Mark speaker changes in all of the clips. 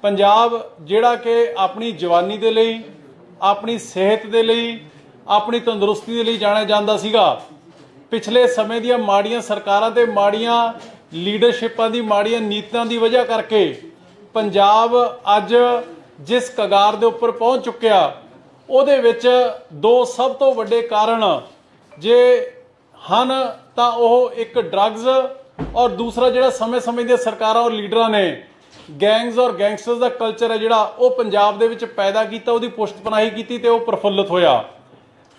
Speaker 1: पंजाब जिहड़ा कि अपनी जवानी दे लई, अपनी सेहत दे लई, अपनी तंदुरुस्ती दे लई जाणिया जांदा सीगा। पिछले समय ਦੀਆਂ ਮਾੜੀਆਂ ਸਰਕਾਰਾਂ ਤੇ ਮਾੜੀਆਂ ਲੀਡਰਸ਼ਿਪਾਂ ਦੀ ਮਾੜੀਆਂ ਨੀਤੀਆਂ ਦੀ ਵਜ੍ਹਾ ਕਰਕੇ ਪੰਜਾਬ ਅੱਜ जिस कगार ਦੇ ਉੱਪਰ ਪਹੁੰਚ ਚੁੱਕਿਆ ਉਹਦੇ ਵਿੱਚ ਦੋ ਸਭ ਤੋਂ ਵੱਡੇ ਕਾਰਨ ਜੇ ਹਨ ਤਾਂ ਉਹ ਇੱਕ ਡਰੱਗਸ और दूसरा ਜਿਹੜਾ ਸਮੇਂ-ਸਮੇਂ ਦੀਆਂ ਸਰਕਾਰਾਂ और ਲੀਡਰਾਂ ਨੇ ਗੈਂਗਸ और ਗੈਂਗਸਟਰਸ ਦਾ ਕਲਚਰ ਹੈ ਜਿਹੜਾ ਉਹ ਪੰਜਾਬ ਦੇ ਵਿੱਚ ਪੈਦਾ ਕੀਤਾ, ਉਹਦੀ ਪੁਸ਼ਤਪਨਾਹੀ ਕੀਤੀ ਤੇ ਉਹ ਪ੍ਰਫੁੱਲਤ ਹੋਇਆ।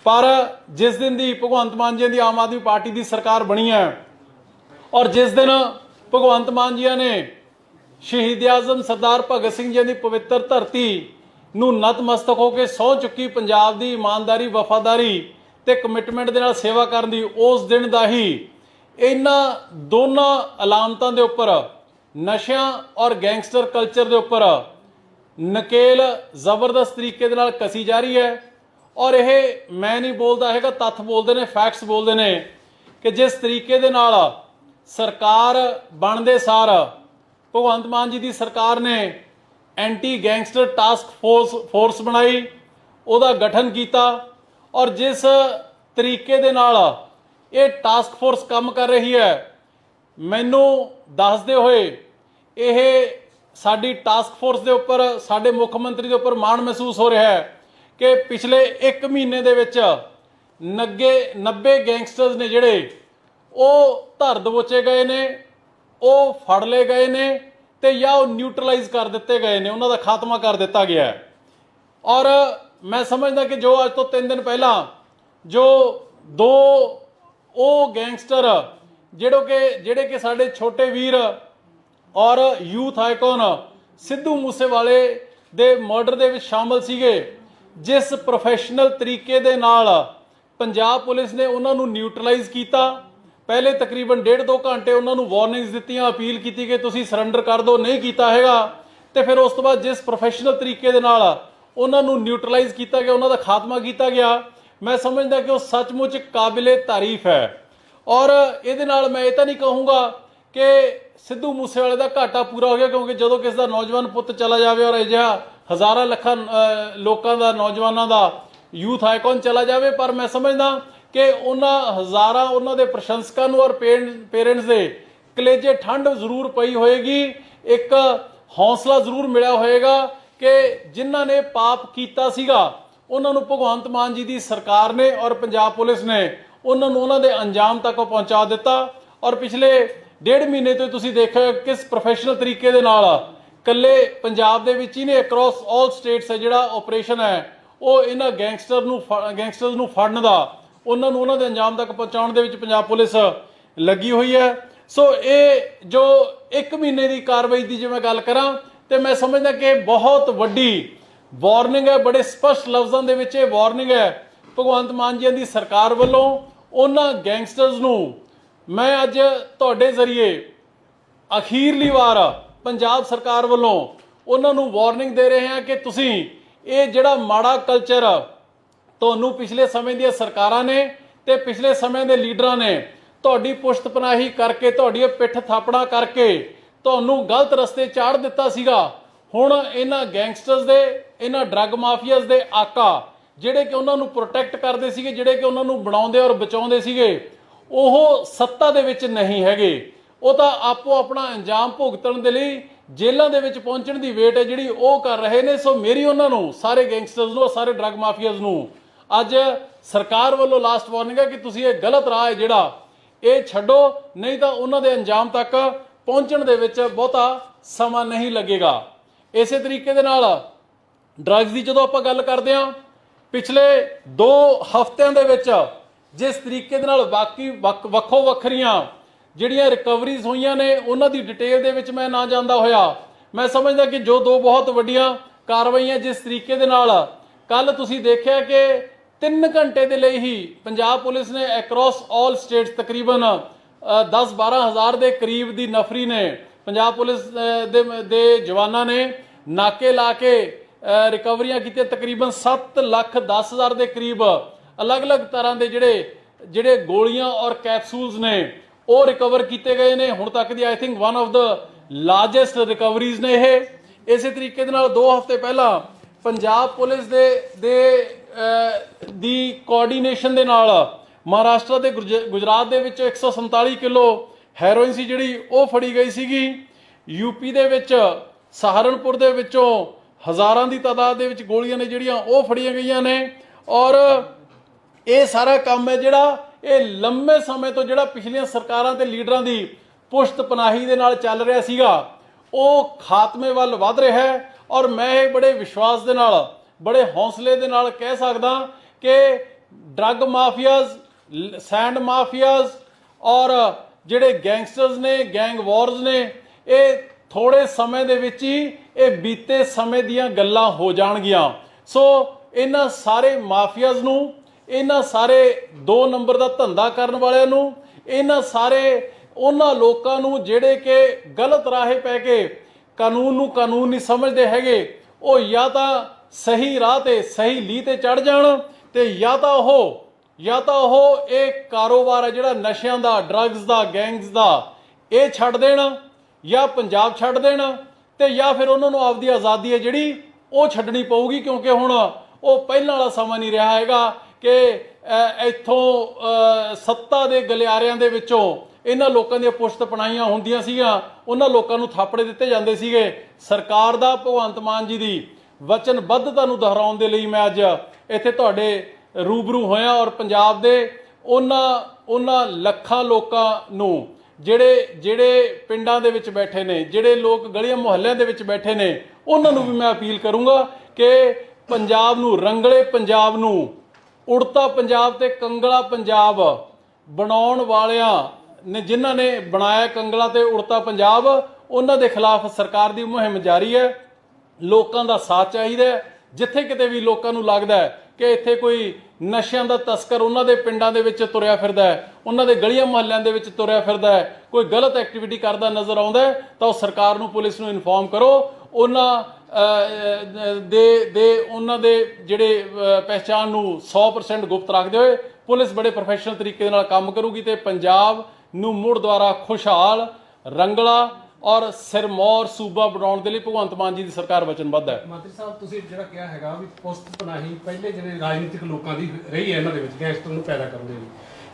Speaker 1: पर जिस दिन दी भगवंत मान जी की आम आदमी पार्टी की सरकार बनी है और जिस दिन भगवंत मान जी ने शहीद आजम सरदार भगत सिंह जी की पवित्र धरती नूं नतमस्तक होकर सौं चुकी पंजाब की ईमानदारी, वफादारी ते कमिटमेंट दे नाल सेवा करन दी, उस दिन का ही इन्हां दोनों अलामतां दे उपर नशियां और गैंगस्टर कल्चर दे उपर नकेल जबरदस्त तरीके दे नाल कसी जा रही है। और यह मैं नहीं बोलता है, तत्थ बोलते हैं, फैक्ट्स बोलते हैं कि जिस तरीके दे नाल सरकार बनते सार भगवंत मान जी की सरकार ने एंटी गैंगस्टर टास्क फोर्स बनाई, उसका गठन किया और जिस तरीके दे नाल ये टास्क फोर्स काम कर रही है, मैनू दसदे होए यह साडी टास्क फोर्स के उपर साडे मुख्यमंत्री के उपर माण महसूस हो रहा है कि पिछले एक महीने दे विच 90 गैंगस्टर्स ने जिहड़े वो धर दबोचे गए ने, वो फड़ ले गए ने ते या वो न्यूट्रलाइज कर दिते गए ने, उन्हां दा खात्मा कर दिता गया है। और मैं समझदा कि जो अज तो 3 दिन पहला जो दो वो गैंगस्टर जिहड़े कि साडे छोटे वीर और यूथ आइकॉन सिद्धू मूसेवाले दे मर्डर दे विच शामिल सीगे, जिस प्रोफैशनल तरीके दे नाल पंजाब पुलिस ने उन्होंने न्यूट्रलाइज किया। पहले तकरीबन 1.5-2 घंटे उन्होंने वार्निंग्स दित्तियां, अपील की कि तुसीं सरैंडर कर दो, नहीं किया हैगा तो फिर उस तो बाद जिस प्रोफैशनल तरीके दे नाल उन्होंने न्यूट्रलाइज किया गया, उन्होंने खात्मा किया गया, मैं समझदा कि वो सचमुच काबिले तारीफ है। और ये मैं ये तो नहीं कहूँगा कि सिद्धू मूसेवाले का घाटा पूरा हो गया, क्योंकि जो किसी का नौजवान पुत चला जाए और अजिहा हज़ारां लखां लोगों का नौजवानों का यूथ आइकॉन चला जाए, पर मैं समझदा कि उन्होंने हज़ारां उन्होंने प्रशंसकों और पेरेंट्स के कलेजे ठंड जरूर पई होएगी, एक हौसला जरूर मिला होएगा कि जिन्हों ने पाप किया सीगा उन्होंने भगवंत मान जी की सरकार ने और पंजाब पुलिस ने उन्होंने अंजाम तक पहुँचा दिता। और पिछले 1.5 महीने तो तुसीं देखिया किस प्रोफैशनल तरीके दे नाल कल्ले पंजाब दे विच ही ने अक्रॉस ऑल स्टेट्स है जिहड़ा ऑपरेशन है वो इन्हां गैंगस्टर्स नूं फड़न दा उन्हां दे अंजाम तक पहुँचाउण दे विच पंजाब पुलिस लगी हुई है। सो ये जो 1 महीने की कार्रवाई की जो मैं गल करां तो मैं समझदा कि बहुत वड्डी वार्निंग है, बड़े स्पष्ट लफ्ज़ों दे विच वार्निंग है भगवंत मान जी की सरकार वालों उन्हां गैंगस्टर्स नूं। मैं अज तुहाडे जरिए अखीरली वार पंजाब सरकार वालों उन्होंने वार्निंग दे रहे हैं कि तुसीं ये जिहड़ा माड़ा कल्चर तुहानूं पिछले समय दी सरकारां ने ते पिछले समय दे लीडरां ने तुहाडी पुश्तपनाही करके तुहाडी पिठ थापड़ा करके तुहानूं गलत रस्ते चाड़ दिता सीगा। हुण इन्हां गैंगस्टर्स दे इन्हां ड्रग माफियाज दे आका जिहड़े कि उन्होंने प्रोटैक्ट करते सीगे, जिहड़े कि उन्होंने बनाउंदे और बचाउंदे सीगे, ओह सत्ता दे विच नहीं हैगे, वो तो आपो अपना अंजाम भुगतण दे लई जेलों दे विच पहुंचण दी वेट है जिहड़ी वो कर रहे ने। सो मेरी उन्होंने सारे गैंगस्टर्स नूं, सारे ड्रग माफियाज नूं अज सरकार वालों लास्ट वार्निंग है कि तुसीं ये गलत राह है जिहड़ा ये छड्डो, नहीं तो उन्हां दे अंजाम तक पहुंचण दे विच बहुता समा नहीं लगेगा। इस तरीके दे नाल ड्रग्स की जदों आपां गल करदे हां पिछले 2 हफ्तिਆਂ दे विच जिस तरीके दे नाल बाकी वक्खो वक्खरियां जिहड़ियां रिकवरीज हुई ने उन्हां दी डिटेल दे विच मैं ना जांदा होया, मैं समझदा कि जो 2 बहुत वड्डियां कार्रवाइयां जिस तरीके दे नाल कल तुसीं देखिया कि 3 घंटे दे लई ही पंजाब पुलिस ने अक्रॉस ऑल स्टेट्स तकरीबन 10-12 हज़ार के करीब की नफरी ने पंजाब पुलिस दे जवानों ने नाके ला के रिकवरियां की, तकरीबन 7,10,000 के करीब अलग अलग तरह के जिहड़े गोलियां और कैप्सूल्स ने वो रिकवर किए गए ने। हुण तक दी I think one of the largest recoveries ने ਇਸੇ ਤਰੀਕੇ ਦੇ ਨਾਲ 2 ਹਫ਼ਤੇ ਪਹਿਲਾਂ ਪੰਜਾਬ ਪੁਲਿਸ ਦੀ ਕੋਆਰਡੀਨੇਸ਼ਨ ਦੇ ਨਾਲ ਮਹਾਰਾਸ਼ਟਰ ਤੇ ਗੁਜਰਾਤ ਦੇ ਵਿੱਚ 147 ਕਿਲੋ ਹੈਰੋਇਨ ਸੀ ਜਿਹੜੀ ਉਹ ਫੜੀ ਗਈ ਸੀਗੀ। ਯੂਪੀ ਦੇ ਵਿੱਚ ਸਹਾਰਨਪੁਰ ਦੇ ਵਿੱਚੋਂ ਹਜ਼ਾਰਾਂ ਦੀ ਤਾਦਾਦ ਦੇ ਵਿੱਚ ਗੋਲੀਆਂ ਨੇ ਜਿਹੜੀਆਂ ਉਹ ਫੜੀਆਂ ਗਈਆਂ ਨੇ। ਔਰ ਇਹ ਸਾਰਾ ਕੰਮ ਹੈ ਜਿਹੜਾ ਇਹ ਲੰਮੇ ਸਮੇਂ ਤੋਂ ਜਿਹੜਾ ਪਿਛਲੀਆਂ ਸਰਕਾਰਾਂ ਤੇ ਲੀਡਰਾਂ ਦੀ ਪੁਸ਼ਤ ਪਨਾਹੀ ਦੇ ਨਾਲ ਚੱਲ ਰਿਹਾ ਸੀਗਾ ਉਹ ਖਾਤਮੇ ਵੱਲ ਵੱਧ ਰਿਹਾ ਹੈ। ਔਰ ਮੈਂ ਇਹ ਬੜੇ ਵਿਸ਼ਵਾਸ ਦੇ ਨਾਲ ਬੜੇ ਹੌਸਲੇ ਦੇ ਨਾਲ ਕਹਿ ਸਕਦਾ ਕਿ ਡਰੱਗ ਮਾਫੀਆਜ਼, ਸੈਂਡ ਮਾਫੀਆਜ਼ ਔਰ ਜਿਹੜੇ ਗੈਂਗਸਟਰਸ ਨੇ, ਗੈਂਗ ਵਾਰਜ਼ ਨੇ, ਇਹ ਥੋੜੇ ਸਮੇਂ ਦੇ ਵਿੱਚ ਹੀ ਇਹ ਬੀਤੇ ਸਮੇਂ ਦੀਆਂ ਗੱਲਾਂ ਹੋ ਜਾਣਗੀਆਂ। ਸੋ ਇਹਨਾਂ ਸਾਰੇ ਮਾਫੀਆਜ਼ ਨੂੰ, ਇਹਨਾਂ ਸਾਰੇ 2 ਨੰਬਰ ਦਾ ਧੰਦਾ ਕਰਨ ਵਾਲਿਆਂ ਨੂੰ, ਇਹਨਾਂ ਸਾਰੇ ਉਹਨਾਂ ਲੋਕਾਂ ਨੂੰ ਜਿਹੜੇ ਕਿ ਗਲਤ ਰਾਹੇ ਪੈ ਕੇ ਕਾਨੂੰਨ ਨੂੰ ਕਾਨੂੰਨ ਨਹੀਂ ਸਮਝਦੇ ਹੈਗੇ, ਉਹ ਜਾਂ ਤਾਂ ਸਹੀ ਰਾਹ ਤੇ ਸਹੀ ਲੀਹ ਤੇ ਚੜ ਜਾਣ ਤੇ ਜਾਂ ਤਾਂ ਉਹ ਇਹ ਕਾਰੋਬਾਰ ਹੈ ਜਿਹੜਾ ਨਸ਼ਿਆਂ ਦਾ, ਡਰੱਗਸ ਦਾ, ਗੈਂਗਸ ਦਾ, ਇਹ ਛੱਡ ਦੇਣ ਜਾਂ ਪੰਜਾਬ ਛੱਡ ਦੇਣ ਤੇ ਜਾਂ ਫਿਰ ਉਹਨਾਂ ਨੂੰ ਆਪਦੀ ਆਜ਼ਾਦੀ ਹੈ ਜਿਹੜੀ ਉਹ ਛੱਡਣੀ ਪਊਗੀ। ਕਿਉਂਕਿ ਹੁਣ ਉਹ ਪਹਿਲਾਂ ਵਾਲਾ ਸਮਾਂ ਨਹੀਂ ਰਿਹਾ ਹੈਗਾ ਕਿ ਇੱਥੋਂ ਸੱਤਾ ਦੇ ਗਲਿਆਰਿਆਂ ਦੇ ਵਿੱਚੋਂ ਇਹਨਾਂ ਲੋਕਾਂ ਦੀਆਂ ਪੁਸ਼ਤ ਪਨਾਹੀਆਂ ਹੁੰਦੀਆਂ ਸੀਗੀਆਂ, ਉਹਨਾਂ ਲੋਕਾਂ ਨੂੰ ਥਾਪੜੇ ਦਿੱਤੇ ਜਾਂਦੇ ਸੀਗੇ। ਸਰਕਾਰ ਦਾ, ਭਗਵੰਤ ਮਾਨ ਜੀ ਦੀ ਵਚਨਬੱਧਤਾ ਨੂੰ ਦੁਹਰਾਉਣ ਦੇ ਲਈ ਮੈਂ ਅੱਜ ਇੱਥੇ ਤੁਹਾਡੇ ਰੂਬਰੂ ਹੋਇਆ ਔਰ ਪੰਜਾਬ ਦੇ ਉਹਨਾਂ ਲੱਖਾਂ ਲੋਕਾਂ ਨੂੰ ਜਿਹੜੇ ਪਿੰਡਾਂ ਦੇ ਵਿੱਚ ਬੈਠੇ ਨੇ, ਜਿਹੜੇ ਲੋਕ ਗਲੀਆਂ ਮੁਹੱਲਿਆਂ ਦੇ ਵਿੱਚ ਬੈਠੇ ਨੇ, ਉਹਨਾਂ ਨੂੰ ਵੀ ਮੈਂ ਅਪੀਲ ਕਰੂੰਗਾ ਕਿ ਪੰਜਾਬ ਨੂੰ, ਰੰਗਲੇ ਪੰਜਾਬ ਨੂੰ, ਉੜਤਾ ਪੰਜਾਬ ਤੇ ਕੰਗਲਾ ਪੰਜਾਬ ਬਣਾਉਣ ਵਾਲਿਆਂ ਨੇ, ਜਿਨ੍ਹਾਂ ਨੇ ਬਣਾਇਆ ਕੰਗਲਾ ਤੇ ਉੜਤਾ ਪੰਜਾਬ, ਉਹਨਾਂ ਦੇ ਖਿਲਾਫ ਸਰਕਾਰ ਦੀ ਮੁਹਿੰਮ ਜਾਰੀ ਹੈ। ਲੋਕਾਂ ਦਾ ਸਾਥ ਚਾਹੀਦਾ ਹੈ। ਜਿੱਥੇ ਕਿਤੇ ਵੀ ਲੋਕਾਂ ਨੂੰ ਲੱਗਦਾ ਹੈ ਕਿ ਇੱਥੇ ਕੋਈ ਨਸ਼ਿਆਂ ਦਾ ਤਸਕਰ ਉਹਨਾਂ ਦੇ ਪਿੰਡਾਂ ਦੇ ਵਿੱਚ ਤੁਰਿਆ ਫਿਰਦਾ ਹੈ, ਉਹਨਾਂ ਦੇ ਗਲੀਆਂ ਮੁਹੱਲਿਆਂ ਦੇ ਵਿੱਚ ਤੁਰਿਆ ਫਿਰਦਾ ਹੈ, ਕੋਈ ਗਲਤ ਐਕਟੀਵਿਟੀ ਕਰਦਾ ਨਜ਼ਰ ਆਉਂਦਾ ਹੈ ਤਾਂ ਉਹ ਸਰਕਾਰ ਨੂੰ, ਪੁਲਿਸ ਨੂੰ ਇਨਫੋਰਮ ਕਰੋ। ਉਹਨਾਂ ਦੇ ਜਿਹੜੇ ਪਹਿਚਾਣ ਨੂੰ 100% ਗੁਪਤ ਰੱਖਦੇ ਹੋਏ ਪੁਲਿਸ ਬੜੇ ਪ੍ਰੋਫੈਸ਼ਨਲ ਤਰੀਕੇ ਨਾਲ ਕੰਮ ਕਰੂਗੀ ਤੇ ਪੰਜਾਬ ਨੂੰ ਮੁੜ ਦੁਆਰਾ ਖੁਸ਼ਹਾਲ, ਰੰਗਲਾ ਔਰ ਸਿਰਮੌਰ ਸੂਬਾ ਬਣਾਉਣ ਦੇ ਲਈ ਭਗਵੰਤ ਮਾਨ ਜੀ ਦੀ ਸਰਕਾਰ ਵਚਨਬੱਧ ਹੈ।
Speaker 2: ਮੰਤਰੀ ਸਾਹਿਬ, ਤੁਸੀਂ ਜਿਹੜਾ ਕਿਹਾ ਹੈਗਾ ਵੀ ਪੁਸ਼ਤ ਪਨਾਹੀ ਪਹਿਲੇ ਜਿਹੜੇ ਰਾਜਨੀਤਿਕ ਲੋਕਾਂ ਦੀ ਰਹੀ ਹੈ, ਇਹਨਾਂ ਦੇ ਵਿੱਚ ਗੈਂਗਸਟਰ ਨੂੰ ਪੈਦਾ ਕਰਨ ਦੇ ਲਈ,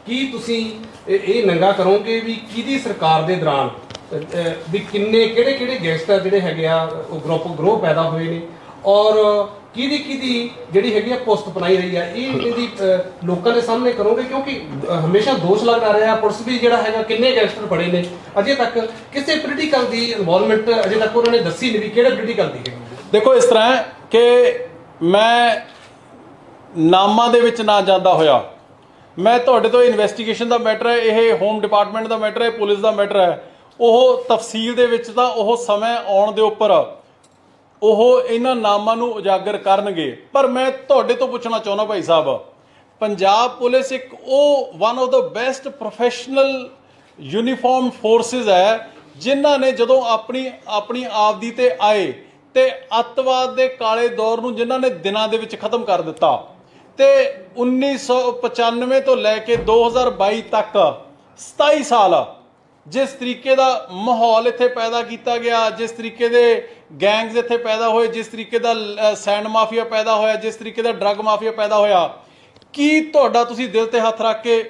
Speaker 2: ਕੀ ਤੁਸੀਂ ਇਹ ਨੰਗਾ ਕਰੋਗੇ ਵੀ ਕਿਹਦੀ ਸਰਕਾਰ ਦੇ ਦੌਰਾਨ ਵੀ ਕਿਹੜੇ ਗੈਂਗਸਟਰ ਜਿਹੜੇ ਹੈਗੇ ਆ ਉਹ ਗਰੋਹ ਪੈਦਾ ਹੋਏ ਨੇ ਔਰ ਕਿਹਦੀ ਜਿਹੜੀ ਹੈਗੀ ਆ ਪੁਸ਼ਤ ਪਨਾਹੀ ਰਹੀ ਆ, ਇਹਦੀ ਲੋਕਾਂ ਦੇ ਸਾਹਮਣੇ ਕਰੋਗੇ? ਕਿਉਂਕਿ ਹਮੇਸ਼ਾ ਦੋਸ਼ ਲੱਗਦਾ ਰਿਹਾ, ਪੁਲਿਸ ਵੀ ਜਿਹੜਾ ਹੈਗਾ ਕਿੰਨੇ ਗੈਂਗਸਟਰ ਫੜੇ ਨੇ, ਅਜੇ ਤੱਕ ਕਿਸੇ ਪੋਲੀਟੀਕਲ ਦੀ ਇਨਵੋਲਵਮੈਂਟ ਅਜੇ ਤੱਕ ਉਹਨਾਂ ਨੇ ਦੱਸੀ ਨਹੀਂ ਵੀ ਕਿਹੜੇ ਪੋਲੀਟੀਕਲ ਦੀ ਹੈ।
Speaker 1: ਦੇਖੋ, ਇਸ ਤਰ੍ਹਾਂ ਹੈ ਕਿ ਮੈਂ ਨਾਮਾਂ ਦੇ ਵਿੱਚ ਨਾ ਜਾਂਦਾ ਹੋਇਆ, ਮੈਂ ਤੁਹਾਡੇ ਤੋਂ ਇਨਵੈਸਟੀਗੇਸ਼ਨ ਦਾ ਮੈਟਰ ਹੈ, ਇਹ ਹੋਮ ਡਿਪਾਰਟਮੈਂਟ ਦਾ ਮੈਟਰ ਹੈ, ਪੁਲਿਸ ਦਾ ਮੈਟਰ ਹੈ, ਉਹ ਤਫਸੀਲ ਦੇ ਵਿੱਚ ਤਾਂ ਉਹ ਸਮੇਂ ਆਉਣ ਦੇ ਉੱਪਰ ਉਹ ਇਹਨਾਂ ਨਾਮਾਂ ਨੂੰ ਉਜਾਗਰ ਕਰਨਗੇ। ਪਰ ਮੈਂ ਤੁਹਾਡੇ ਤੋਂ ਪੁੱਛਣਾ ਚਾਹੁੰਦਾ ਭਾਈ ਸਾਹਿਬ, ਪੰਜਾਬ ਪੁਲਿਸ ਇੱਕ ਉਹ one of the best professional uniform forces ਹੈ ਜਿਨ੍ਹਾਂ ਨੇ ਜਦੋਂ ਆਪਣੀ ਆਪਦੀ ਤੇ ਆਏ ਤੇ ਅੱਤਵਾਦ ਦੇ ਕਾਲੇ ਦੌਰ ਨੂੰ ਜਿਨ੍ਹਾਂ ਨੇ ਦਿਨਾਂ ਦੇ ਵਿੱਚ ਖਤਮ ਕਰ ਦਿੱਤਾ ਤੇ 1995 ਤੋਂ ਲੈ ਕੇ 2022 ਤੱਕ 27 ਸਾਲ ਜਿਸ ਤਰੀਕੇ ਦਾ ਮਾਹੌਲ ਇੱਥੇ ਪੈਦਾ ਕੀਤਾ ਗਿਆ, ਜਿਸ ਤਰੀਕੇ ਦੇ ਗੈਂਗਸ ਇੱਥੇ ਪੈਦਾ ਹੋਏ, ਜਿਸ ਤਰੀਕੇ ਦਾ ਸੈਂਡ ਮਾਫੀਆ ਪੈਦਾ ਹੋਇਆ, ਜਿਸ ਤਰੀਕੇ ਦਾ ਡਰੱਗ ਮਾਫੀਆ ਪੈਦਾ ਹੋਇਆ, ਕੀ ਤੁਹਾਡਾ, ਤੁਸੀਂ ਦਿਲ ਤੇ ਹੱਥ ਰੱਖ ਕੇ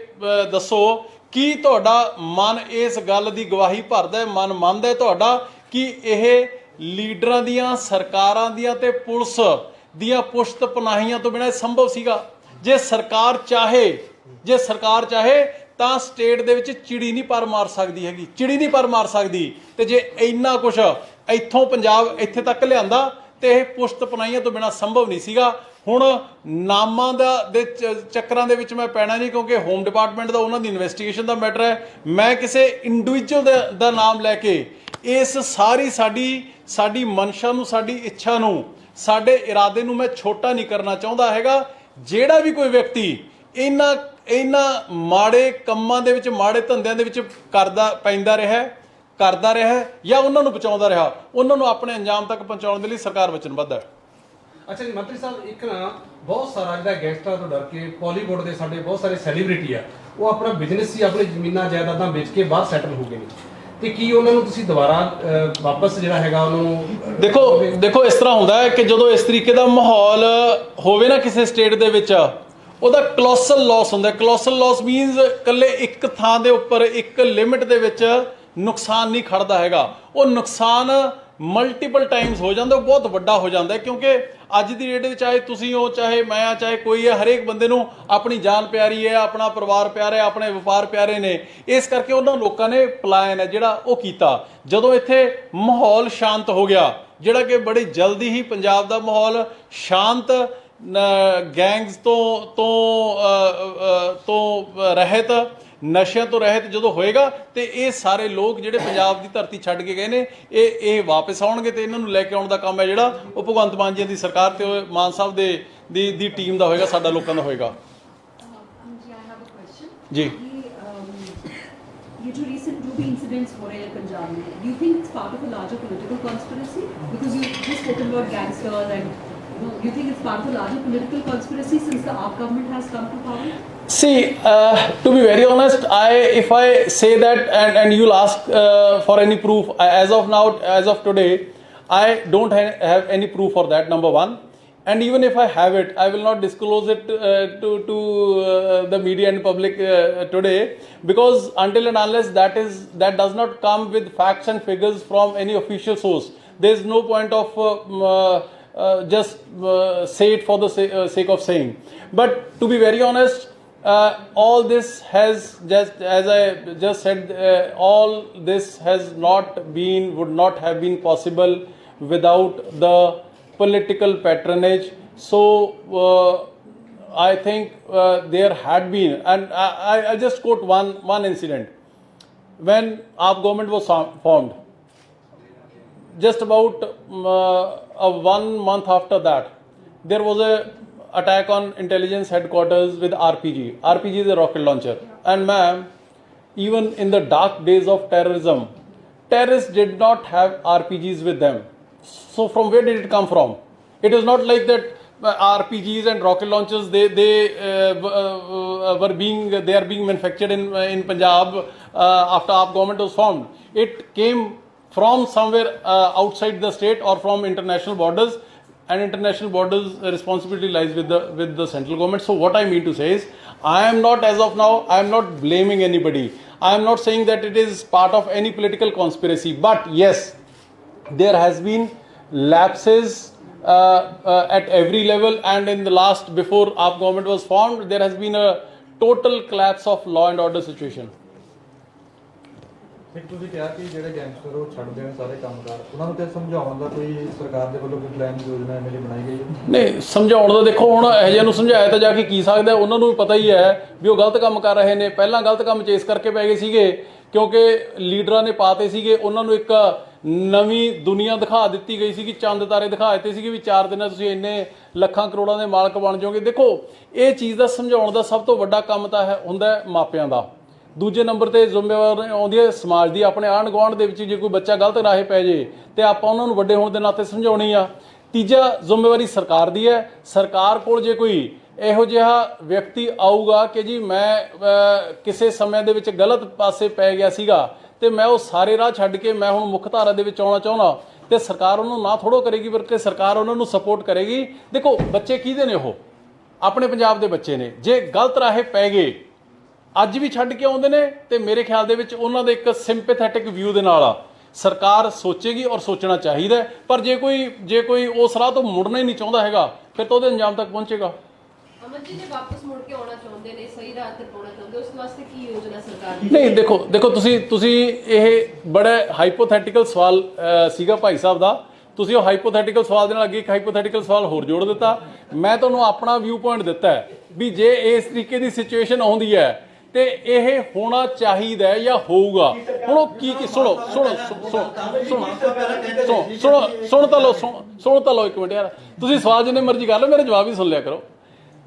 Speaker 1: ਦੱਸੋ, ਕੀ ਤੁਹਾਡਾ ਮਨ ਇਸ ਗੱਲ ਦੀ ਗਵਾਹੀ ਭਰਦਾ ਹੈ, ਮਨ ਮੰਨਦਾ ਹੈ ਤੁਹਾਡਾ ਕਿ ਇਹ ਲੀਡਰਾਂ ਦੀਆਂ, ਸਰਕਾਰਾਂ ਦੀਆਂ ਤੇ ਪੁਲਿਸ ਦੀਆਂ ਪੁਸ਼ਤ ਪਨਾਹੀਆਂ ਤੋਂ ਬਿਨਾਂ ਸੰਭਵ ਸੀਗਾ? ਜੇ ਸਰਕਾਰ ਚਾਹੇ ਤਾਂ ਸਟੇਟ ਦੇ ਵਿੱਚ ਚਿੜੀ ਨਹੀਂ ਪਰ ਮਾਰ ਸਕਦੀ ਹੈਗੀ, ਚਿੜੀ ਨਹੀਂ ਪਰ ਮਾਰ ਸਕਦੀ। ਤੇ ਜੇ ਇੰਨਾ ਕੁਛ ਇੱਥੋਂ ਪੰਜਾਬ ਇੱਥੇ ਤੱਕ ਲਿਆਂਦਾ ਤੇ ਇਹ ਪੁਸ਼ਤ ਪਨਾਹੀਆਂ ਤੋਂ ਬਿਨਾਂ ਸੰਭਵ ਨਹੀਂ ਸੀਗਾ। ਹੁਣ ਨਾਮਾਂ ਦੇ ਚੱਕਰਾਂ ਦੇ ਵਿੱਚ ਮੈਂ ਪੈਣਾ ਨਹੀਂ, ਕਿਉਂਕਿ ਹੋਮ ਡਿਪਾਰਟਮੈਂਟ ਦਾ, ਉਹਨਾਂ ਦੀ ਇਨਵੈਸਟੀਗੇਸ਼ਨ ਦਾ ਮੈਟਰ ਹੈ। ਮੈਂ ਕਿਸੇ ਇੰਡੀਵਿਜੂਅਲ ਦਾ ਨਾਮ ਲੈ ਕੇ ਇਸ ਸਾਡੀ ਮਨਸ਼ਾ ਨੂੰ, ਸਾਡੀ ਇੱਛਾ ਨੂੰ, ਸਾਡੇ ਇਰਾਦੇ ਨੂੰ ਮੈਂ ਛੋਟਾ ਨਹੀਂ ਕਰਨਾ ਚਾਹੁੰਦਾ ਹੈਗਾ। ਜਿਹੜਾ ਵੀ ਕੋਈ ਵਿਅਕਤੀ ਇਹਨਾਂ ਮਾੜੇ ਕੰਮਾਂ ਦੇ ਵਿੱਚ, ਮਾੜੇ ਧੰਦਿਆਂ ਦੇ ਵਿੱਚ ਕਰਦਾ ਰਿਹਾ ਜਾਂ ਉਹਨਾਂ ਨੂੰ ਬਚਾਉਂਦਾ ਰਿਹਾ, ਉਹਨਾਂ ਨੂੰ ਆਪਣੇ ਅੰਜਾਮ ਤੱਕ ਪਹੁੰਚਾਉਣ ਦੇ ਲਈ ਸਰਕਾਰ ਵਚਨਬੱਧ ਹੈ।
Speaker 2: ਅੱਛਾ ਜੀ ਮੰਤਰੀ ਸਾਹਿਬ, ਇੱਕ ਨਾ ਬਹੁਤ ਸਾਰਾ ਜਿਹੜਾ ਗੈਂਗਸਟਰਾਂ ਤੋਂ ਡਰ ਕੇ ਬਾਲੀਵੁੱਡ ਦੇ ਸਾਡੇ ਬਹੁਤ ਸਾਰੇ ਸੈਲੀਬ੍ਰਿਟੀ ਆ, ਉਹ ਆਪਣਾ ਬਿਜ਼ਨਸ ਹੀ, ਆਪਣੀ ਜ਼ਮੀਨਾਂ ਜਾਇਦਾਦਾਂ ਵੇਚ ਕੇ ਬਾਹਰ ਸੈਟਲ ਹੋ ਗਏ ਨੇ ਤੇ ਕੀ ਉਹਨਾਂ ਨੂੰ ਤੁਸੀਂ ਦੁਬਾਰਾ ਵਾਪਸ ਜਿਹੜਾ ਹੈਗਾ ਉਹਨਾਂ ਨੂੰ
Speaker 1: ਦੇਖੋ ਇਸ ਤਰ੍ਹਾਂ ਹੁੰਦਾ ਹੈ ਕਿ ਜਦੋਂ ਇਸ ਤਰੀਕੇ ਦਾ ਮਾਹੌਲ ਹੋਵੇ ਨਾ ਕਿਸੇ ਸਟੇਟ ਦੇ ਵਿੱਚ, ਉਹਦਾ ਕਲੋਸਲ ਲਾਸ ਹੁੰਦਾ। ਕਲੋਸਲ ਲਾਸ ਮੀਨਸ ਇਕੱਲੇ ਇੱਕ ਥਾਂ ਦੇ ਉੱਪਰ ਇੱਕ ਲਿਮਿਟ ਦੇ ਵਿੱਚ ਨੁਕਸਾਨ ਨਹੀਂ ਖੜਦਾ ਹੈਗਾ, ਉਹ ਨੁਕਸਾਨ ਮਲਟੀਪਲ ਟਾਈਮਸ ਹੋ ਜਾਂਦਾ, ਉਹ ਬਹੁਤ ਵੱਡਾ ਹੋ ਜਾਂਦਾ। ਕਿਉਂਕਿ ਅੱਜ ਦੀ ਡੇਟ ਵਿੱਚ ਚਾਹੇ ਤੁਸੀਂ ਹੋ, ਚਾਹੇ ਮੈਂ ਆ, ਚਾਹੇ ਕੋਈ ਹੈ, ਹਰੇਕ ਬੰਦੇ ਨੂੰ ਆਪਣੀ ਜਾਨ ਪਿਆਰੀ ਹੈ, ਆਪਣਾ ਪਰਿਵਾਰ ਪਿਆਰਾ ਹੈ, ਆਪਣੇ ਵਪਾਰ ਪਿਆਰੇ ਨੇ। ਇਸ ਕਰਕੇ ਉਹਨਾਂ ਲੋਕਾਂ ਨੇ ਪਲਾਇਨ ਹੈ ਜਿਹੜਾ ਉਹ ਕੀਤਾ। ਜਦੋਂ ਇੱਥੇ ਮਾਹੌਲ ਸ਼ਾਂਤ ਹੋ ਗਿਆ, ਜਿਹੜਾ ਕਿ ਬੜੀ ਜਲਦੀ ਹੀ ਪੰਜਾਬ ਦਾ ਮਾਹੌਲ ਸ਼ਾਂਤ, ਗੈਂਗਸ ਤੋਂ ਰਹਿਤ, ਨਸ਼ਿਆਂ ਤੋਂ ਰਹਿਤ ਜਦੋਂ ਹੋਏਗਾ, ਤੇ ਇਹ ਸਾਰੇ ਲੋਕ ਜਿਹੜੇ ਪੰਜਾਬ ਦੀ ਧਰਤੀ ਛੱਡ ਕੇ ਗਏ ਨੇ, ਇਹ ਵਾਪਸ ਆਉਣਗੇ ਤੇ ਇਹਨਾਂ ਨੂੰ ਲੈ ਕੇ ਆਉਣ ਦਾ ਕੰਮ ਹੈ ਜਿਹੜਾ ਉਹ ਭਗਵੰਤ ਮਾਨ ਜੀ ਦੀ ਸਰਕਾਰ ਤੇ ਮਾਨ ਸਾਹਿਬ ਦੀ ਟੀਮ ਦਾ ਹੋਏਗਾ, ਸਾਡਾ ਲੋਕਾਂ ਦਾ ਹੋਏਗਾ। ਜੀ
Speaker 3: ये जो recent जो भी incidents हो रहे हैं पंजाब में, do you think it's part of a larger political conspiracy? Because you just spoken about gangsters and do you think it's part of a larger political conspiracy since the AAP government has come to power?
Speaker 1: See, to be very honest, if I say that and you'll ask for any proof, as of now, as of today, I don't have any proof for that, number one. And even if I have it, I will not disclose it to the media and public today, because until and unless that does not come with facts and figures from any official source, there is no point of just say it for the sake of saying. But to be very honest, all this has, just as I just said, all this would not have been possible without the political patronage. So I think there had been, and I just quote one incident. When AAP government was formed, just about 1 month after that, there was a attack on intelligence headquarters with RPG. RPG is a rocket launcher. And ma'am, even in the dark days of terrorism, terrorists did not have RPGs with them. So from where did it come from? It is not like that RPGs and rocket launchers they are being manufactured in Punjab after AAP government was formed. It came from somewhere outside the state or from international borders, and international borders responsibility lies with the central government. So what I mean to say is, I am not, as of now, I am not blaming anybody. I am not saying that it is part of any political conspiracy. But yes, there has been lapses at every level, and in the last, before AAP government was formed, there has been a total collapse of law and order situation.
Speaker 4: ਇੱਕ ਤੁਸੀਂ ਕਿਹਾ ਕਿ ਜਿਹੜੇ gangster ਉਹ ਛੱਡਦੇ ਨੇ ਸਾਰੇ ਕੰਮਕਾਰ, ਉਹਨਾਂ ਨੂੰ ਤੇ ਸਮਝਾਉਣ ਦਾ ਕੋਈ ਸਰਕਾਰ ਦੇ ਵੱਲੋਂ ਕੋਈ ਪਲਾਨ ਯੋਜਨਾ ਐਵੇਂ ਦੀ ਬਣਾਈ ਗਈ ਹੈ?
Speaker 1: ਨਹੀਂ, ਸਮਝਾਉਣ ਦਾ ਦੇਖੋ, ਹੁਣ ਇਹੋ ਜਿਹਾ ਨੂੰ ਸਮਝਾਇਆ ਤਾਂ ਜਾ ਕੇ ਕੀ ਸਕਦਾ, ਉਹਨਾਂ ਨੂੰ ਪਤਾ ਹੀ ਹੈ ਵੀ ਉਹ ਗਲਤ ਕੰਮ ਕਰ ਰਹੇ ਨੇ। ਪਹਿਲਾਂ ਗਲਤ ਕੰਮ ਚੇਸ ਕਰਕੇ ਪੈ ਗਏ ਸੀਗੇ, ਕਿਉਂਕਿ ਲੀਡਰਾਂ ਨੇ ਪਾਤੇ ਸੀਗੇ, ਉਹਨਾਂ ਨੂੰ ਇੱਕ ਨਵੀਂ ਦੁਨੀਆ ਦਿਖਾ ਦਿੱਤੀ ਗਈ ਸੀ, ਚੰਦ ਤਾਰੇ ਦਿਖਾ ਦਿੱਤੇ ਸੀਗੇ ਵੀ 4 ਦਿਨਾਂ ਤੁਸੀਂ ਇੰਨੇ ਲੱਖਾਂ ਕਰੋੜਾਂ ਦੇ ਮਾਲਕ ਬਣ ਜਾਓਗੇ। ਦੇਖੋ, ਇਹ ਚੀਜ਼ ਦਾ ਸਮਝਾਉਣ ਦਾ ਸਭ ਤੋਂ ਵੱਡਾ ਕੰਮ ਤਾਂ ਹੁੰਦਾ ਮਾਪਿਆਂ ਦਾ। ਦੂਜੇ ਨੰਬਰ ਤੇ ਜ਼ਿੰਮੇਵਾਰੀ ਆਉਂਦੀ ਹੈ ਸਮਾਜ ਦੀ। ਆਪਣੇ ਆਂਢ ਗੁਆਂਢ ਦੇ ਵਿੱਚ ਜੇ ਕੋਈ ਬੱਚਾ ਗਲਤ ਰਾਹੇ ਪੈ ਜੇ ਤੇ ਆਪਾਂ ਉਹਨਾਂ ਨੂੰ ਵੱਡੇ ਹੋਣ ਦੇ ਨਾਤੇ ਸਮਝਾਉਣੀ ਆ। ਤੀਜਾ, ਜ਼ਿੰਮੇਵਾਰੀ ਸਰਕਾਰ ਦੀ ਹੈ। ਸਰਕਾਰ ਕੋਲ ਜੇ ਕੋਈ ਇਹੋ ਜਿਹਾ ਵਿਅਕਤੀ ਆਊਗਾ ਕਿ ਜੀ ਮੈਂ ਕਿਸੇ ਸਮੇਂ ਦੇ ਵਿੱਚ ਗਲਤ ਪਾਸੇ ਪੈ ਗਿਆ ਸੀਗਾ ਤੇ ਮੈਂ ਉਹ ਸਾਰੇ ਰਾਹ ਛੱਡ ਕੇ ਮੈਂ ਹੁਣ ਮੁੱਖ ਧਾਰਾ ਦੇ ਵਿੱਚ ਆਉਣਾ ਚਾਹੁੰਦਾ, ਤੇ ਸਰਕਾਰ ਉਹਨੂੰ ਨਾ ਥੋੜ੍ਹੋ ਕਰੇਗੀ, ਬਲਕਿ ਸਰਕਾਰ ਉਹਨਾਂ ਨੂੰ ਸਪੋਰਟ ਕਰੇਗੀ। ਦੇਖੋ, ਬੱਚੇ ਕਿਹਦੇ ਨੇ? ਉਹ ਆਪਣੇ ਪੰਜਾਬ ਦੇ ਬੱਚੇ ਨੇ। ਜੇ ਗਲਤ ਰਾਹੇ ਪੈ ਗਏ, ਅੱਜ ਵੀ ਛੱਡ ਕੇ ਆਉਂਦੇ ਨੇ, ਤੇ ਮੇਰੇ ਖਿਆਲ ਦੇ ਵਿੱਚ ਉਹਨਾਂ ਦੇ ਇੱਕ ਸਿੰਪੈਥੈਟਿਕ ਵਿਊ ਦੇ ਨਾਲ ਸਰਕਾਰ ਸੋਚੇਗੀ ਔਰ ਸੋਚਣਾ ਚਾਹੀਦਾ। ਪਰ ਜੇ ਕੋਈ ਉਸ ਰਾਹ ਤੋਂ ਮੁੜਨਾ ਹੀ ਨਹੀਂ ਚਾਹੁੰਦਾ ਹੈਗਾ, ਫਿਰ ਤਾਂ ਉਹਦੇ ਅੰਜਾਮ ਤੱਕ ਪਹੁੰਚੇਗਾ।
Speaker 5: ਅਮਨ ਜੀ, ਜੇ ਵਾਪਸ ਮੁੜ ਕੇ ਆਉਣਾ ਚਾਹੁੰਦੇ ਨੇ, ਸਹੀ ਰਾਹ ਤੇ ਪਾਉਣਾ ਚਾਹੁੰਦੇ, ਉਸ ਵਾਸਤੇ ਕੀ ਯੋਜਨਾ ਸਰਕਾਰ ਦੀ?
Speaker 1: ਨਹੀਂ, ਦੇਖੋ ਤੁਸੀਂ ਇਹ ਬੜਾ ਹਾਈਪੋਥੈਟੀਕਲ ਸਵਾਲ ਸੀਗਾ ਭਾਈ ਸਾਹਿਬ ਦਾ। ਤੁਸੀਂ ਉਹ ਹਾਈਪੋਥੈਟੀਕਲ ਸਵਾਲ ਦੇ ਨਾਲ ਅੱਗੇ ਇੱਕ ਹਾਈਪੋਥੈਟੀਕਲ ਸਵਾਲ ਹੋਰ ਜੋੜ ਦਿੱਤਾ। ਮੈਂ ਤੁਹਾਨੂੰ ਆਪਣਾ ਵਿਊ ਪੁਆਇੰਟ ਦਿੱਤਾ ਵੀ ਜੇ ਇਸ ਤਰੀਕੇ ਦੀ ਸਿਚੁਏਸ਼ਨ ਆਉਂਦੀ ਹੈ ਤੇ ਇਹ ਹੋਣਾ ਚਾਹੀਦਾ ਜਾਂ ਹੋਊਗਾ। ਹੁਣ ਉਹ ਕੀ ਸੁਣੋ ਤਾਂ ਲਓ ਇੱਕ ਮਿੰਟ ਯਾਰ, ਤੁਸੀਂ ਸਵਾਲ ਜਿੰਨੇ ਮਰਜ਼ੀ ਕਰ ਲਓ, ਮੇਰੇ ਜਵਾਬ ਹੀ ਸੁਣ ਲਿਆ ਕਰੋ।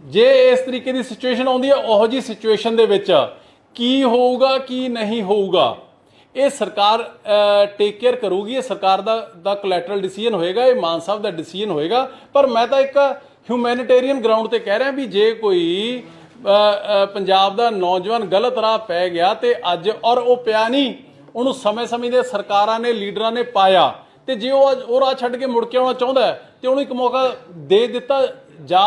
Speaker 1: ਜੇ ਇਸ ਤਰੀਕੇ ਦੀ ਸਿਚੁਏਸ਼ਨ ਆਉਂਦੀ ਹੈ, ਉਹੋ ਜਿਹੀ ਸਿਚੁਏਸ਼ਨ ਦੇ ਵਿੱਚ ਕੀ ਹੋਊਗਾ ਕੀ ਨਹੀਂ ਹੋਊਗਾ, ਇਹ ਸਰਕਾਰ ਟੇਕ ਕੇਅਰ ਕਰੂਗੀ। ਇਹ ਸਰਕਾਰ ਦਾ ਕੋਲੈਟਰਲ ਡਿਸੀਜਨ ਹੋਏਗਾ, ਇਹ ਮਾਨ ਸਾਹਿਬ ਦਾ ਡਿਸੀਜਨ ਹੋਏਗਾ। ਪਰ ਮੈਂ ਤਾਂ ਇੱਕ ਹਿਊਮੈਨਿਟੇਰੀਅਨ ਗਰਾਊਂਡ ਤੇ ਕਹਿ ਰਿਹਾ ਵੀ ਜੇ ਕੋਈ ਪੰਜਾਬ ਦਾ ਨੌਜਵਾਨ ਗਲਤ ਰਾਹ ਪੈ ਗਿਆ ਤੇ ਅੱਜ, ਔਰ ਉਹ ਪਿਆ ਨਹੀਂ, ਉਹਨੂੰ ਸਮੇਂ-ਸਮੇਂ ਦੇ ਸਰਕਾਰਾਂ ਨੇ ਲੀਡਰਾਂ ਨੇ ਪਾਇਆ ਤੇ ਜੇ ਉਹ ਰਾਹ ਛੱਡ ਕੇ ਮੁੜ ਕੇ ਆਉਣਾ ਚਾਹੁੰਦਾ ਤੇ ਉਹਨੂੰ ਇੱਕ ਮੌਕਾ ਦੇ ਦਿੱਤਾ ਜਾ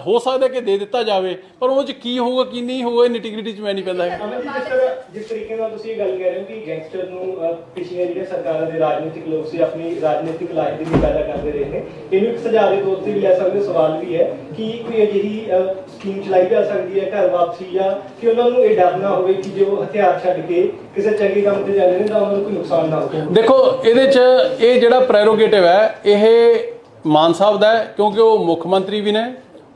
Speaker 1: ਹੋ ਸਕਦਾ ਕਿ ਦੇ ਦਿੱਤਾ ਜਾਵੇ, ਪਰ ਉਹ 'ਚ ਕੀ ਹੋਊਗਾ ਕੀ ਨਹੀਂ ਹੋਊਗਾ ਨਿਟੀਗ੍ਰਿਟੀ 'ਚ ਮੈਂ ਨਹੀਂ ਪੈਂਦਾ ਹੈ।
Speaker 6: ਅਮਨ ਜੀ, ਜਿਸ ਤਰੀਕੇ ਨਾਲ ਤੁਸੀਂ ਇਹ ਗੱਲ ਕਹਿ ਰਹੇ ਹੋ ਕਿ ਗੈਂਗਸਟਰ ਨੂੰ ਪਿਛਲੀਆਂ ਜਿਹੜੀਆਂ ਸਰਕਾਰਾਂ ਦੇ ਰਾਜਨੀਤਿਕ ਲੋਕ ਸੀ ਆਪਣੀ ਰਾਜਨੀਤਿਕ ਲਾਇਬਿਲਿਟੀ ਪੈਦਾ ਕਰਦੇ ਰਹੇ ਨੇ, ਇਹਨੂੰ ਇੱਕ ਸੁਝਾਅ ਦੇ ਤੌਰ ਤੇ ਵੀ ਲੈ ਸਕਦੇ, ਸਵਾਲ ਵੀ ਹੈ ਕਿ ਕੋਈ ਅਜਿਹੀ ਸਕੀਮ ਚਲਾਈ ਜਾ ਸਕਦੀ ਹੈ ਘਰ ਵਾਪਸੀ, ਜਾਂ ਕਿ ਉਹਨਾਂ ਨੂੰ ਇਹ ਡਰ ਨਾ ਹੋਵੇ ਕਿ ਜੇ ਉਹ ਹਥਿਆਰ ਛੱਡ ਕੇ ਕਿਸੇ ਚੰਗੇ ਕੰਮ ਤੇ ਜਾਂਦੇ ਨੇ ਤਾਂ ਉਹਨਾਂ ਨੂੰ ਕੋਈ ਨੁਕਸਾਨ ਨਾ ਹੋਵੇ।
Speaker 1: ਦੇਖੋ ਇਹਦੇ 'ਚ ਇਹ ਜਿਹੜਾ ਪ੍ਰੈਰੋਗੇਟਿਵ ਹੈ ਇਹ ਮਾਨ ਸਾਹਿਬ ਦਾ ਹੈ, ਕਿਉਂਕਿ ਉਹ ਮੁੱਖ ਮੰਤਰੀ ਵੀ ਨੇ,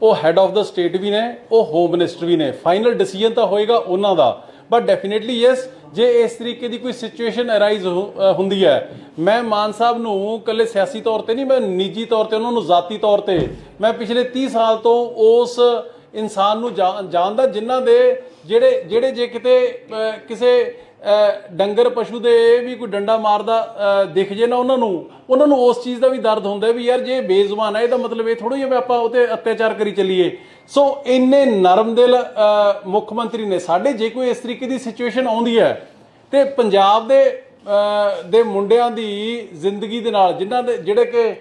Speaker 1: ਉਹ ਹੈਡ ਆਫ ਦਾ ਸਟੇਟ ਵੀ ਨੇ, ਉਹ ਹੋਮ ਮਿਨਿਸਟਰ ਵੀ ਨੇ। ਫਾਈਨਲ ਡਿਸੀਜਨ ਤਾਂ ਹੋਏਗਾ ਉਹਨਾਂ ਦਾ, ਬਟ ਡੈਫੀਨੇਟਲੀ ਯੈਸ, ਜੇ ਇਸ ਤਰੀਕੇ ਦੀ ਕੋਈ ਸਿਚੁਏਸ਼ਨ ਅਰਾਈਜ਼ ਹੁੰਦੀ ਹੈ, ਮੈਂ ਮਾਨ ਸਾਹਿਬ ਨੂੰ ਇਕੱਲੇ ਸਿਆਸੀ ਤੌਰ ਤੇ ਨਹੀਂ, ਮੈਂ ਨਿੱਜੀ ਤੌਰ ਤੇ ਉਹਨਾਂ ਨੂੰ ਜ਼ਾਤੀ ਤੌਰ ਤੇ ਮੈਂ ਪਿਛਲੇ 30 ਸਾਲ ਤੋਂ ਉਸ ਇਨਸਾਨ ਨੂੰ ਜਾਣਦਾ ਜਿਨ੍ਹਾਂ ਦੇ ਜਿਹੜੇ ਜੇ ਕਿਤੇ ਕਿਸੇ ਡੰਗਰ ਪਸ਼ੂ ਦੇ ਵੀ ਕੋਈ ਡੰਡਾ ਮਾਰਦਾ ਦਿਖ ਜੇ ਨਾ ਉਹਨਾਂ ਨੂੰ ਉਸ ਚੀਜ਼ ਦਾ ਵੀ ਦਰਦ ਹੁੰਦਾ ਵੀ ਯਾਰ ਜੇ ਬੇਜ਼ੁਬਾਨ ਹੈ ਇਹਦਾ ਮਤਲਬ ਇਹ ਥੋੜ੍ਹਾ ਹੀ ਵੀ ਆਪਾਂ ਉਹਤੇ ਅਤਿਆਚਾਰ ਕਰੀ ਚੱਲੀਏ। ਸੋ ਇੰਨੇ ਨਰਮ ਦਿਲ ਮੁੱਖ ਮੰਤਰੀ ਨੇ ਸਾਡੇ। ਜੇ ਕੋਈ ਇਸ ਤਰੀਕੇ ਦੀ ਸਿਚੁਏਸ਼ਨ ਆਉਂਦੀ ਹੈ ਤੇ ਪੰਜਾਬ ਦੇ ਮੁੰਡਿਆਂ ਦੀ ਜ਼ਿੰਦਗੀ ਦੇ ਨਾਲ ਜਿਨ੍ਹਾਂ ਦੇ ਜਿਹੜੇ ਕਿ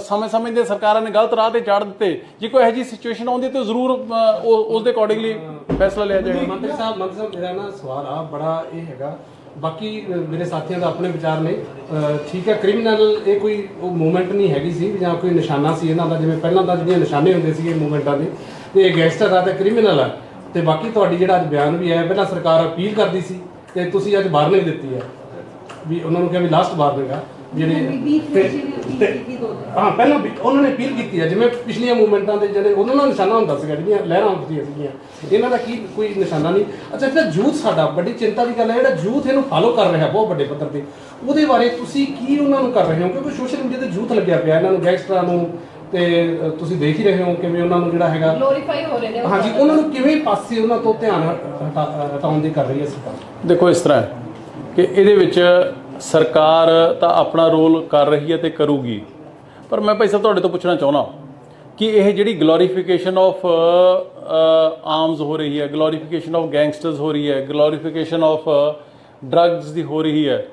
Speaker 1: ਸਮੇਂ-ਸਮੇਂ ਦੇ ਸਰਕਾਰਾਂ ਨੇ ਗਲਤ ਰਾਹ ਤੇ ਚਾੜ ਦਿੱਤੇ, ਜੇ ਕੋਈ ਇਹੋ ਜਿਹੀ ਸਿਚੁਏਸ਼ਨ ਆਉਂਦੀ ਤਾਂ ਜ਼ਰੂਰ ਉਸ ਦੇ ਅਕੋਰਡਿੰਗਲੀ ਫੈਸਲਾ ਲਿਆ ਜਾਏਗਾ।
Speaker 2: ਮੰਤਰੀ ਸਾਹਿਬ ਮੇਰਾ ਨਾ ਸਵਾਲ ਆ ਬੜਾ ਇਹ ਹੈਗਾ, ਬਾਕੀ ਮੇਰੇ ਸਾਥੀਆਂ ਦਾ ਆਪਣੇ ਵਿਚਾਰ ਨੇ। ਠੀਕ ਹੈ, ਕ੍ਰਿਮੀਨਲ ਇਹ ਕੋਈ ਉਹ ਮੂਵਮੈਂਟ ਨਹੀਂ ਹੈਗੀ ਸੀ ਜਾਂ ਕੋਈ ਨਿਸ਼ਾਨਾ ਸੀ ਇਹਨਾਂ ਦਾ, ਜਿਵੇਂ ਪਹਿਲਾਂ ਤਾਂ ਜਿਹੜੀਆਂ ਨਿਸ਼ਾਨੇ ਹੁੰਦੇ ਸੀਗੇ ਮੂਵਮੈਂਟਾਂ ਦੇ, ਤੇ ਇਹ ਗੈਂਗਸਟਰ ਆ ਤੇ ਕ੍ਰਿਮੀਨਲ ਆ। ਤੇ ਬਾਕੀ ਤੁਹਾਡੀ ਜਿਹੜਾ ਅੱਜ ਬਿਆਨ ਵੀ ਆਇਆ, ਪਹਿਲਾਂ ਸਰਕਾਰ ਅਪੀਲ ਕਰਦੀ ਸੀ ਤੇ ਤੁਸੀਂ ਅੱਜ ਵਾਰਨਿੰਗ ਦਿੱਤੀ ਹੈ ਵੀ ਉਹਨਾਂ ਨੂੰ ਕਿਹਾ ਵੀ ਲਾਸਟ ਵਾਰਨਿੰਗ ਆ ਹਾਂ। ਪਹਿਲਾਂ ਉਹਨਾਂ ਨੇ ਅਪੀਲ ਕੀਤੀ ਹੈ, ਜਿਵੇਂ ਪਿਛਲੀਆਂ ਮੂਵਮੈਂਟਾਂ ਦੇ ਜਿਹੜੇ ਉਹਨਾਂ ਦਾ ਨਿਸ਼ਾਨਾ ਹੁੰਦਾ ਸੀਗਾ, ਜਿਹੜੀਆਂ ਲਹਿਰਾਂ ਹੁੰਦੀਆਂ ਸੀਗੀਆਂ, ਇਹਨਾਂ ਦਾ ਕੀ ਕੋਈ ਨਿਸ਼ਾਨਾ ਨਹੀਂ। ਅੱਛਾ, ਜਿਹੜਾ ਯੂਥ ਸਾਡਾ ਬੜੀ ਚਿੰਤਾ ਦੀ ਗੱਲ ਹੈ, ਜਿਹੜਾ ਯੂਥ ਇਹਨੂੰ ਫਾਲੋ ਕਰ ਰਿਹਾ ਬਹੁਤ ਵੱਡੇ ਪੱਧਰ ਤੇ, ਉਹਦੇ ਬਾਰੇ ਤੁਸੀਂ ਕੀ ਉਹਨਾਂ ਨੂੰ ਕਰ ਰਹੇ ਹੋ? ਕਿਉਂਕਿ ਸੋਸ਼ਲ ਮੀਡੀਆ ਤੇ ਯੂਥ ਲੱਗਿਆ ਪਿਆ ਇਹਨਾਂ ਨੂੰ, ਗੈਂਗਸਟਰਾਂ ਨੂੰ, ਤੇ ਤੁਸੀਂ ਦੇਖ ਹੀ ਰਹੇ ਹੋ ਕਿਵੇਂ ਉਹਨਾਂ ਨੂੰ ਜਿਹੜਾ ਹੈਗਾ
Speaker 5: ਗਲੋਰੀਫਾਈ ਹੋ ਰਹੇ ਨੇ।
Speaker 2: ਹਾਂਜੀ, ਉਹਨਾਂ ਨੂੰ ਕਿਵੇਂ ਪਾਸੇ ਉਹਨਾਂ ਤੋਂ ਧਿਆਨ ਹਟਾਉਣ ਦੀ ਕਰ ਰਹੀ ਹੈ ਸਰਕਾਰ?
Speaker 1: ਦੇਖੋ ਇਸ ਤਰ੍ਹਾਂ ਹੈ ਕਿ ਇਹਦੇ ਵਿੱਚ ਸਰਕਾਰ ਤਾਂ ਆਪਣਾ ਰੋਲ ਕਰ ਰਹੀ ਹੈ ਤੇ ਕਰੂਗੀ, ਪਰ ਮੈਂ ਭਾਈ ਸਾਹਿਬ ਤੁਹਾਡੇ ਤੋਂ ਪੁੱਛਣਾ ਚਾਹੁੰਦਾ ਕਿ ਇਹ ਜਿਹੜੀ ਗਲੋਰੀਫਿਕੇਸ਼ਨ ਆਫ ਆਰਮਸ ਹੋ ਰਹੀ ਹੈ, ਗਲੋਰੀਫਿਕੇਸ਼ਨ ਆਫ ਗੈਂਗਸਟਰਸ ਹੋ ਰਹੀ ਹੈ, ਗਲੋਰੀਫਿਕੇਸ਼ਨ ਆਫ ਡਰੱਗਸ ਦੀ ਹੋ ਰਹੀ ਹੈ,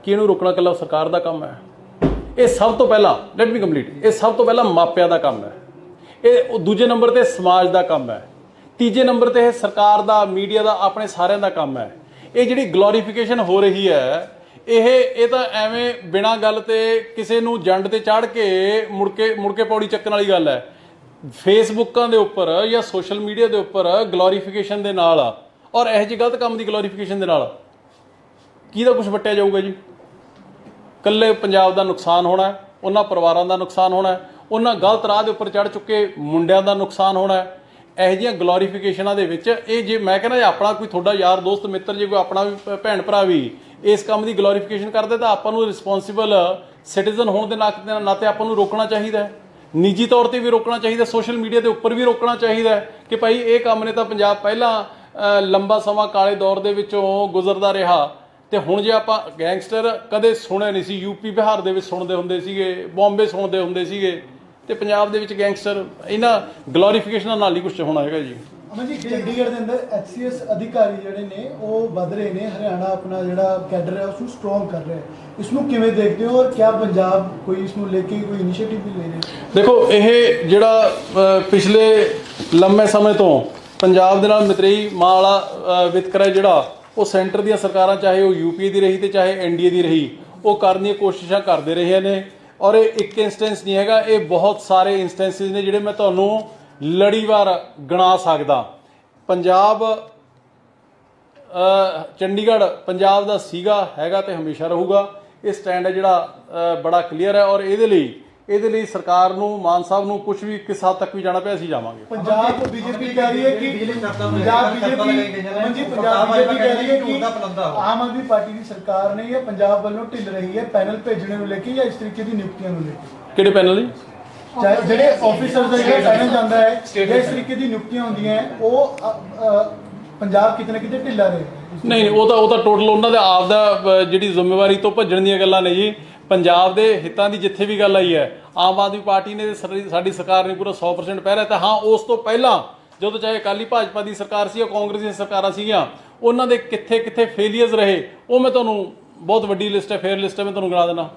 Speaker 1: ਕਿ ਇਹਨੂੰ ਰੋਕਣਾ ਇਕੱਲਾ ਸਰਕਾਰ ਦਾ ਕੰਮ ਹੈ? ਇਹ ਸਭ ਤੋਂ ਪਹਿਲਾਂ ਲੈਟ ਮੀ ਕੰਪਲੀਟ, ਇਹ ਸਭ ਤੋਂ ਪਹਿਲਾਂ ਮਾਪਿਆਂ ਦਾ ਕੰਮ ਹੈ, ਇਹ ਦੂਜੇ ਨੰਬਰ ਤੇ ਸਮਾਜ ਦਾ ਕੰਮ ਹੈ, ਤੀਜੇ ਨੰਬਰ ਤੇ ਇਹ ਸਰਕਾਰ ਦਾ, ਮੀਡੀਆ ਦਾ, ਆਪਣੇ ਸਾਰਿਆਂ ਦਾ ਕੰਮ ਹੈ। ਇਹ ਜਿਹੜੀ ਗਲੋਰੀਫਿਕੇਸ਼ਨ ਹੋ ਰਹੀ ਹੈ ਇਹ ਤਾਂ ਐਵੇਂ ਬਿਨਾਂ ਗੱਲ ਤੇ ਕਿਸੇ ਨੂੰ ਜੰਡ ਤੇ ਚੜ੍ਹ ਕੇ ਮੁੜ ਕੇ ਪੌੜੀ ਚੱਕਣ ਵਾਲੀ ਗੱਲ ਹੈ। ਫੇਸਬੁੱਕਾਂ ਦੇ ਉੱਪਰ ਜਾਂ ਸੋਸ਼ਲ ਮੀਡੀਆ ਦੇ ਉੱਪਰ ਗਲੋਰੀਫਿਕੇਸ਼ਨ ਦੇ ਨਾਲ ਔਰ ਇਹੋ ਜਿਹੇ ਗਲਤ ਕੰਮ ਦੀ ਗਲੋਰੀਫਿਕੇਸ਼ਨ ਦੇ ਨਾਲ ਕਿਹਦਾ ਕੁਝ ਵਟਿਆ ਜਾਊਗਾ ਜੀ? ਇਕੱਲੇ ਪੰਜਾਬ ਦਾ ਨੁਕਸਾਨ ਹੋਣਾ, ਉਹਨਾਂ ਪਰਿਵਾਰਾਂ ਦਾ ਨੁਕਸਾਨ ਹੋਣਾ, ਉਹਨਾਂ ਗਲਤ ਰਾਹ ਦੇ ਉੱਪਰ ਚੜ੍ਹ ਚੁੱਕੇ ਮੁੰਡਿਆਂ ਦਾ ਨੁਕਸਾਨ ਹੋਣਾ। ਇਹੋ ਜਿਹੀਆਂ ਗਲੋਰੀਫਿਕੇਸ਼ਨਾਂ ਦੇ ਵਿੱਚ ਇਹ ਜੇ ਮੈਂ ਕਹਿੰਦਾ ਆਪਣਾ ਕੋਈ ਤੁਹਾਡਾ ਯਾਰ ਦੋਸਤ ਮਿੱਤਰ, ਜੇ ਕੋਈ ਆਪਣਾ ਵੀ ਭੈਣ ਭਰਾ ਵੀ ਇਸ ਕੰਮ ਦੀ ਗਲੋਰੀਫਿਕੇਸ਼ਨ ਕਰਦੇ ਤਾਂ ਆਪਾਂ ਨੂੰ ਰਿਸਪੌਂਸਿਬਲ ਸਿਟੀਜ਼ਨ ਹੋਣ ਦੇ ਨਾਤੇ ਆਪਾਂ ਨੂੰ ਰੋਕਣਾ ਚਾਹੀਦਾ ਹੈ। ਨਿੱਜੀ ਤੌਰ ਤੇ ਵੀ ਰੋਕਣਾ ਚਾਹੀਦਾ, ਸੋਸ਼ਲ ਮੀਡੀਆ ਦੇ ਉੱਪਰ ਵੀ ਰੋਕਣਾ ਚਾਹੀਦਾ ਹੈ ਕਿ ਭਾਈ ਇਹ ਕੰਮ ਨੇ ਤਾਂ ਪੰਜਾਬ ਪਹਿਲਾਂ ਲੰਬਾ ਸਮਾਂ ਕਾਲੇ ਦੌਰ ਦੇ ਵਿੱਚੋਂ ਗੁਜ਼ਰਦਾ ਰਿਹਾ, ਤੇ ਹੁਣ ਜੇ ਆਪਾਂ ਗੈਂਗਸਟਰ ਕਦੇ ਸੁਣੇ ਨਹੀਂ ਸੀ, ਯੂਪੀ ਬਿਹਾਰ ਦੇ ਵਿੱਚ ਸੁਣਦੇ ਹੁੰਦੇ ਸੀਗੇ, ਬੰਬੇ ਸੁਣਦੇ ਹੁੰਦੇ ਸੀਗੇ, ਤੇ ਪੰਜਾਬ ਦੇ ਵਿੱਚ ਗੈਂਗਸਟਰ ਇਹਨਾਂ ਗਲੋਰੀਫਿਕੇਸ਼ਨਾਂ ਨਾਲ ਹੀ ਕੁਛ ਹੋਣਾ ਹੈਗਾ ਜੀ।
Speaker 7: ਅਮਨ ਜੀ, ਚੰਡੀਗੜ੍ਹ ਦੇ ਅੰਦਰ HCS ਅਧਿਕਾਰੀ ਜਿਹੜੇ ਨੇ ਉਹ ਵੱਧ ਰਹੇ ਨੇ, ਹਰਿਆਣਾ ਆਪਣਾ ਜਿਹੜਾ ਕੈਡਰ ਹੈ ਉਸ ਨੂੰ ਸਟਰੋਂਗ ਕਰ ਰਿਹਾ ਹੈ, ਇਸ ਨੂੰ ਕਿਵੇਂ ਦੇਖਦੇ ਹੋ ਔਰ ਕਿਆ ਪੰਜਾਬ ਕੋਈ ਇਸ ਨੂੰ ਲੈ ਕੇ ਕੋਈ ਇਨੀਸ਼ੀਏਟਿਵ ਵੀ ਲੈ ਰਿਹਾ?
Speaker 1: ਦੇਖੋ ਇਹ ਜਿਹੜਾ ਪਿਛਲੇ ਲੰਮੇ ਸਮੇਂ ਤੋਂ ਪੰਜਾਬ ਦੇ ਨਾਲ ਮਤਰੇਈ ਮਾਂ ਵਾਲਾ ਵਿਤਕਰਾ ਜਿਹੜਾ ਉਹ ਸੈਂਟਰ ਦੀਆਂ ਸਰਕਾਰਾਂ, ਚਾਹੇ ਉਹ UP ਦੀ ਰਹੀ ਤੇ ਚਾਹੇ NDA ਦੀ ਰਹੀ, ਉਹ ਕਰਨ ਦੀਆਂ ਕੋਸ਼ਿਸ਼ਾਂ ਕਰਦੇ ਰਹੇ ਨੇ। ਔਰ ਇਹ ਇੱਕ ਇੰਸਟੈਂਸ ਨਹੀਂ ਹੈਗਾ, ਇਹ ਬਹੁਤ ਸਾਰੇ ਇੰਸਟੈਂਸਿਸ ਨੇ ਜਿਹੜੇ ਮੈਂ ਤੁਹਾਨੂੰ ਲੜੀਵਾਰ ਗਿਣਾ ਸਕਦਾ। ਪੰਜਾਬ ਚੰਡੀਗੜ੍ਹ ਪੰਜਾਬ ਦਾ ਸੀਗਾ, ਹੈਗਾ ਤੇ ਹਮੇਸ਼ਾ ਰਹੂਗਾ। ਇਹ ਸਟੈਂਡ ਹੈ ਜਿਹੜਾ ਬੜਾ ਕਲੀਅਰ ਹੈ, ਔਰ ਇਹਦੇ ਲਈ ਸਰਕਾਰ ਨੂੰ, ਮਾਨ ਸਾਹਿਬ ਨੂੰ ਕੁਝ ਵੀ ਕਿਸ ਹੱਦ ਤੱਕ ਵੀ ਜਾਣਾ ਪਿਆ ਅਸੀਂ ਜਾਵਾਂਗੇ।
Speaker 7: ਪੰਜਾਬ BJP ਕਹਿ ਰਹੀ ਹੈ ਕਿ ਪੰਜਾਬ BJP ਕਹਿ ਰਹੀ ਹੈ ਕਿ ਆਮ ਆਦਮੀ ਪਾਰਟੀ ਦੀ ਸਰਕਾਰ ਨੇ ਇਹ ਪੰਜਾਬ ਵੱਲੋਂ ਢਿੱਲ ਰਹੀ ਹੈ ਪੈਨਲ ਭੇਜਣੇ ਨੂੰ ਲੈ ਕੇ ਜਾਂ ਇਸ ਤਰੀਕੇ ਦੀ ਨਿਯੁਕਤੀਆਂ ਨੂੰ ਲੈ ਕੇ।
Speaker 1: ਕਿਹੜੇ ਪੈਨਲ ਜੀ?
Speaker 7: ਜਿਹੜੇ ਆਫੀਸਰਸ ਦਾ ਜਿਹੜਾ ਪੈਨਲ ਜਾਂਦਾ ਹੈ, ਇਸ ਤਰੀਕੇ ਦੀ ਨਿਯੁਕਤੀਆਂ ਹੁੰਦੀਆਂ ਉਹ ਪੰਜਾਬ ਕਿਤੇ ਨਾ ਕਿਤੇ ਢਿੱਲਾ ਰਹੇ।
Speaker 1: ਨਹੀਂ, ਉਹ ਤਾਂ ਟੋਟਲ ਉਹਨਾਂ ਦਾ ਆਪ ਦਾ ਜਿਹੜੀ ਜ਼ਿੰਮੇਵਾਰੀ ਤੋਂ ਭੱਜਣ ਦੀਆਂ ਗੱਲਾਂ ਨੇ ਜੀ। ਪੰਜਾਬ ਦੇ ਹਿੱਤਾਂ ਦੀ ਜਿੱਥੇ ਵੀ ਗੱਲ ਆਈ ਹੈ, ਆਮ ਆਦਮੀ ਪਾਰਟੀ ਨੇ ਸਾਡੀ ਸਰਕਾਰ ਨੇ ਪੂਰਾ 100% ਪਹਿਰਾ ਤਾਂ ਹਾਂ ਉਸ ਤੋਂ ਪਹਿਲਾਂ ਜਦੋਂ ਚਾਹੇ ਅਕਾਲੀ ਭਾਜਪਾ ਦੀ ਸਰਕਾਰ ਸੀ ਜਾਂ ਕਾਂਗਰਸ ਦੀਆਂ ਸਰਕਾਰਾਂ ਸੀਗੀਆਂ, ਉਹਨਾਂ ਦੇ ਕਿੱਥੇ ਫੇਲੀਅਰਸ ਰਹੇ ਉਹ ਮੈਂ ਤੁਹਾਨੂੰ ਬਹੁਤ ਵੱਡੀ ਲਿਸਟ ਹੈ, ਫੇਅਰ ਲਿਸਟ ਹੈ, ਮੈਂ ਤੁਹਾਨੂੰ ਗਿਣਾ ਦੇਣਾ।